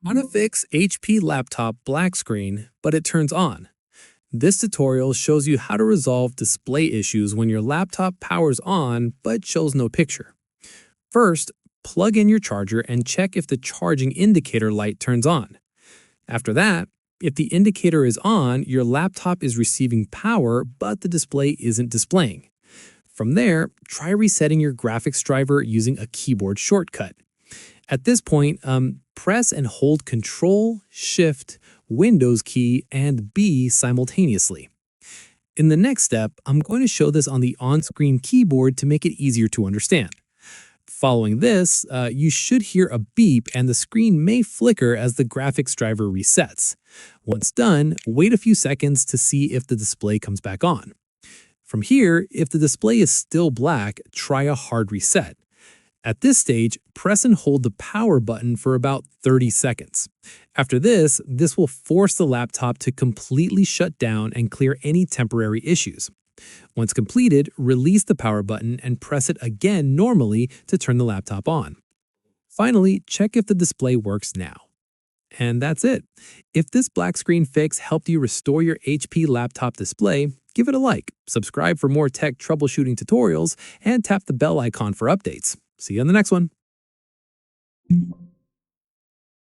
How to fix HP laptop black screen, but it turns on. This tutorial shows you how to resolve display issues when your laptop powers on but shows no picture. First, plug in your charger and check if the charging indicator light turns on. After that, if the indicator is on, your laptop is receiving power but the display isn't displaying. From there, try resetting your graphics driver using a keyboard shortcut. At this point, press and hold Control, Shift, Windows key, and B simultaneously. In the next step, I'm going to show this on the on-screen keyboard to make it easier to understand. Following this, you should hear a beep and the screen may flicker as the graphics driver resets. Once done, wait a few seconds to see if the display comes back on. From here, if the display is still black, try a hard reset. At this stage, press and hold the power button for about 30 seconds. After this will force the laptop to completely shut down and clear any temporary issues. Once completed, release the power button and press it again normally to turn the laptop on. Finally, check if the display works now. And that's it. If this black screen fix helped you restore your HP laptop display, give it a like, subscribe for more tech troubleshooting tutorials, and tap the bell icon for updates. See you on the next one.